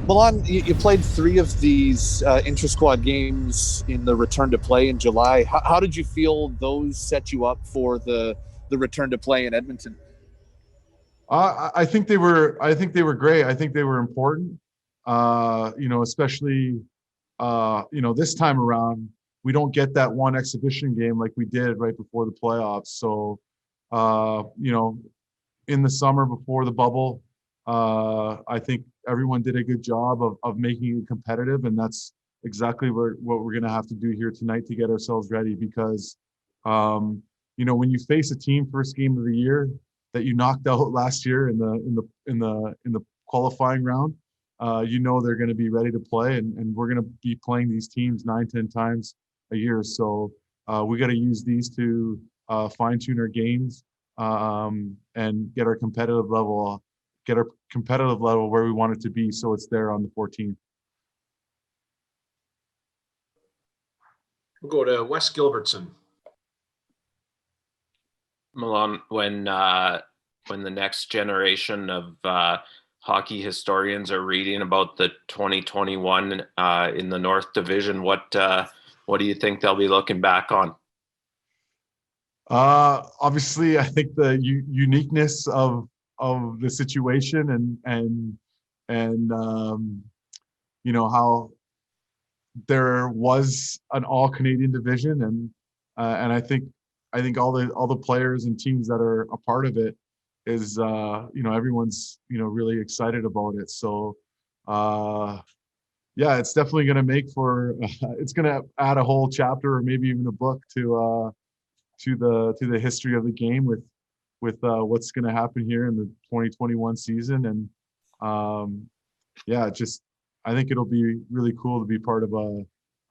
Milan, you played three of these inter-squad games in the return to play in July. How did you feel those set you up for the return to play in Edmonton? I think they were. I think they were great. I think they were important. Especially this time around, we don't get that one exhibition game like we did right before the playoffs. So, uh, you know, in the summer before the bubble, I think everyone did a good job of making it competitive, and that's exactly what we're going to have to do here tonight to get ourselves ready. Because, when you face a team first game of the year that you knocked out last year in the qualifying round, they're going to be ready to play, and we're going to be playing these teams 9, 10 times a year. So we got to use these to fine tune our games and get our competitive level where we want it to be, so it's there on the 14th. We'll go to Wes Gilbertson. Milan, when the next generation of hockey historians are reading about the 2021 in the North Division, what do you think they'll be looking back on? Obviously, I think the uniqueness of the situation and how there was an all Canadian division, and I think all the players and teams that are a part of it is everyone's really excited about it. So yeah, it's definitely going to make for it's going to add a whole chapter or maybe even a book to the history of the game with what's going to happen here in the 2021 season. And I think it'll be really cool to be part of a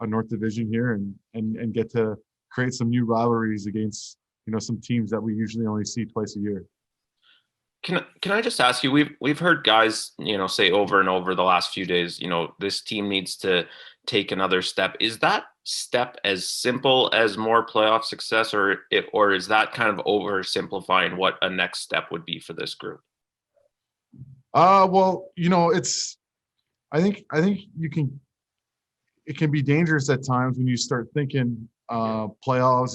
North Division here and get to create some new rivalries against some teams that we usually only see twice a year. Can I just ask you, we've heard guys, say over and over the last few days, this team needs to take another step. Is that step as simple as more playoff success, or is that kind of oversimplifying what a next step would be for this group? Well, I think it can be dangerous at times when you start thinking playoffs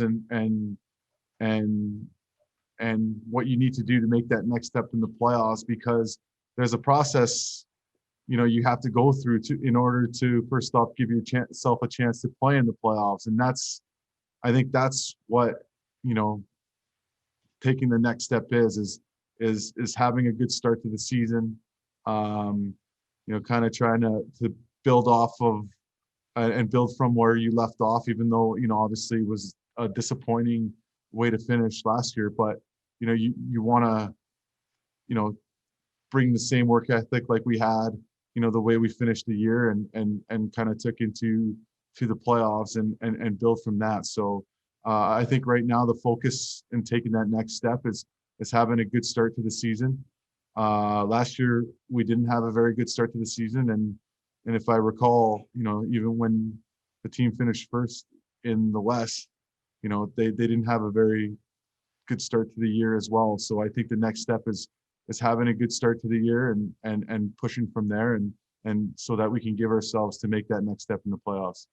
and what you need to do to make that next step in the playoffs, because there's a process you have to go through in order to first off give yourself a chance to play in the playoffs. And I think that's what taking the next step is having a good start to the season, kind of trying to build off of and build from where you left off, even though obviously it was a disappointing way to finish last year. But you want to bring the same work ethic like we had the way we finished the year and kind of took into the playoffs and build from that. So I think right now the focus in taking that next step is having a good start to the season. Last year we didn't have a very good start to the season, and if I recall, even when the team finished first in the West, they didn't have a very good start to the year as well. So I think the next step is having a good start to the year and pushing from there, and so that we can give ourselves to make that next step in the playoffs.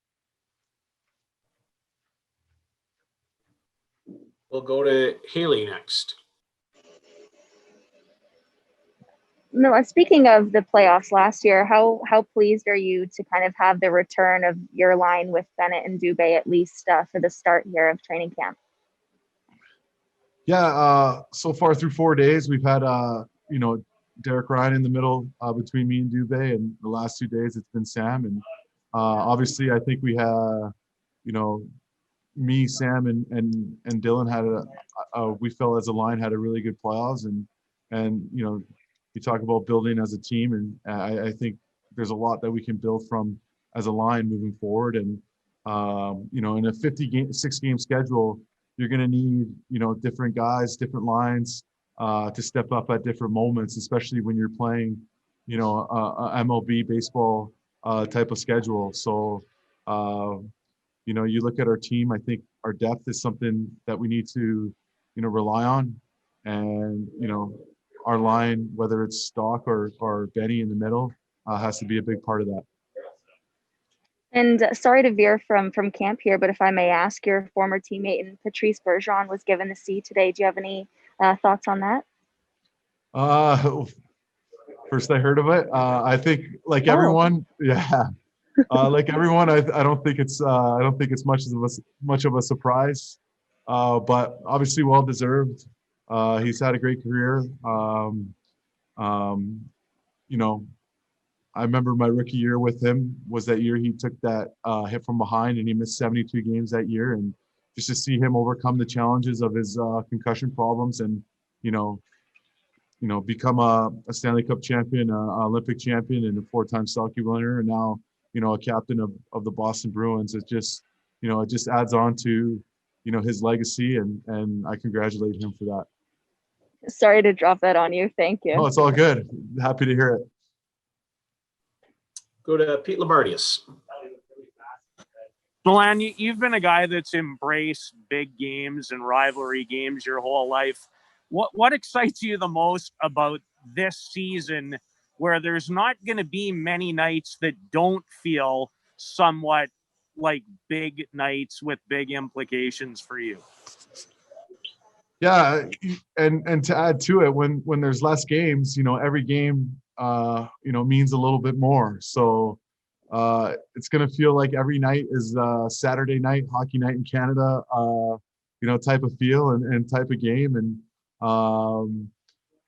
We'll go to Haley next. No, speaking of the playoffs last year, how pleased are you to kind of have the return of your line with Bennett and Dubé, at least for the start here of training camp? Yeah, so far through 4 days, we've had Derek Ryan in the middle between me and Dubé, and the last 2 days it's been Sam. And obviously, I think we have, me, Sam, and Dylan had we felt as a line had a really good playoffs, and you talk about building as a team, and I think there's a lot that we can build from as a line moving forward. And in a 6-game schedule, you're going to need different guys, different lines to step up at different moments, especially when you're playing a MLB baseball type of schedule. So you look at our team, I think our depth is something that we need to rely on, and our line, whether it's Stock or Benny in the middle, has to be a big part of that. And sorry to veer from camp here, but if I may ask, your former teammate in Patrice Bergeron was given the C today. Do you have any thoughts on that? First I heard of it. I think like Oh. everyone, yeah. Like everyone, I don't think it's much of a surprise, but obviously well deserved. He's had a great career. You know, I remember my rookie year with him was that year he took that hit from behind and he missed 72 games that year. And just to see him overcome the challenges of his concussion problems and become a Stanley Cup champion, Olympic champion, and a 4-time Selke winner, and now a captain of the Boston Bruins. It just it just adds on to his legacy, and I congratulate him for that. Sorry to drop that on you. Thank you. Oh, it's all good. Happy to hear it. Go to Pete Labardius. Milan, you've been a guy that's embraced big games and rivalry games your whole life. What excites you the most about this season, where there's not going to be many nights that don't feel somewhat like big nights with big implications for you? Yeah, and to add to it, when there's less games, every game means a little bit more. So it's going to feel like every night is Saturday night, hockey night in Canada, type of feel and type of game. And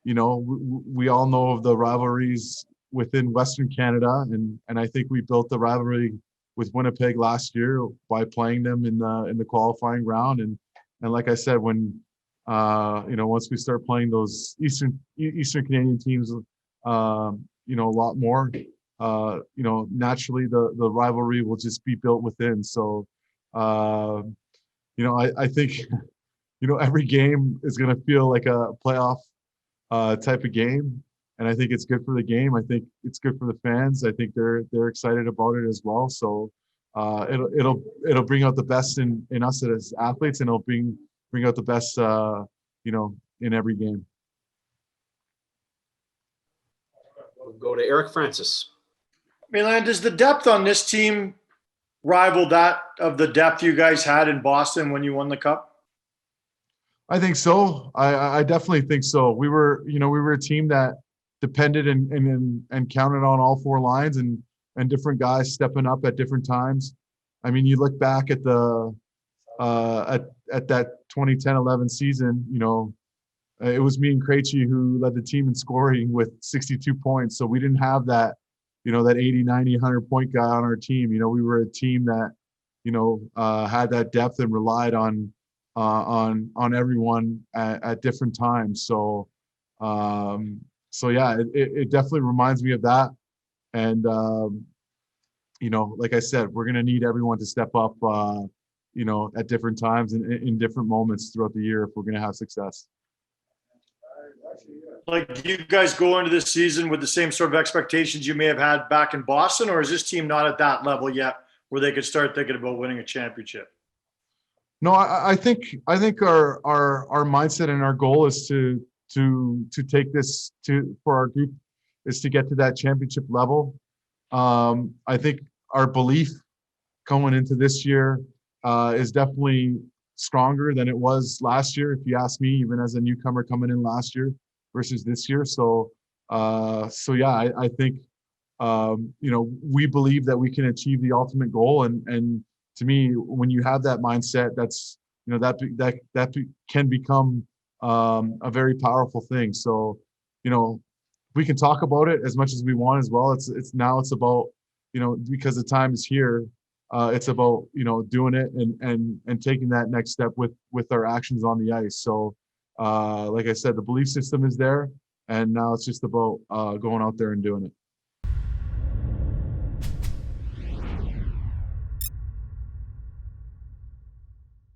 we all know of the rivalries within Western Canada, and I think we built the rivalry with Winnipeg last year by playing them in the qualifying round. And like I said, when once we start playing those Eastern Canadian teams, a lot more, naturally the rivalry will just be built within. So, I think, every game is going to feel like a playoff type of game. And I think it's good for the game. I think it's good for the fans. I think they're excited about it as well. So it'll bring out the best in us as athletes, and it'll bring out the best, in every game. We'll go to Eric Francis. Milan, does the depth on this team rival that of the depth you guys had in Boston when you won the Cup? I think so. I definitely think so. We were a team that depended and counted on all 4 lines and different guys stepping up at different times. I mean, you look back at the at that 2010-11 season, it was me and Krejci who led the team in scoring with 62 points. So we didn't have that, that 80, 90, 100 point guy on our team. We were a team that, had that depth and relied on everyone at different times. So yeah, it definitely reminds me of that. And, like I said, we're going to need everyone to step up, at different times and in different moments throughout the year if we're going to have success. Like, do you guys go into this season with the same sort of expectations you may have had back in Boston, or is this team not at that level yet where they could start thinking about winning a championship? No, I think our mindset and our goal is to take this for our group is to get to that championship level. I think our belief going into this year is definitely stronger than it was last year, if you ask me, even as a newcomer coming in last year versus this year. So yeah, I think we believe that we can achieve the ultimate goal, and to me, when you have that mindset, that's that can become a very powerful thing. So we can talk about it as much as we want as well. It's about because the time is here. It's about doing it and taking that next step with our actions on the ice. So like I said, the belief system is there, and now it's just about going out there and doing it.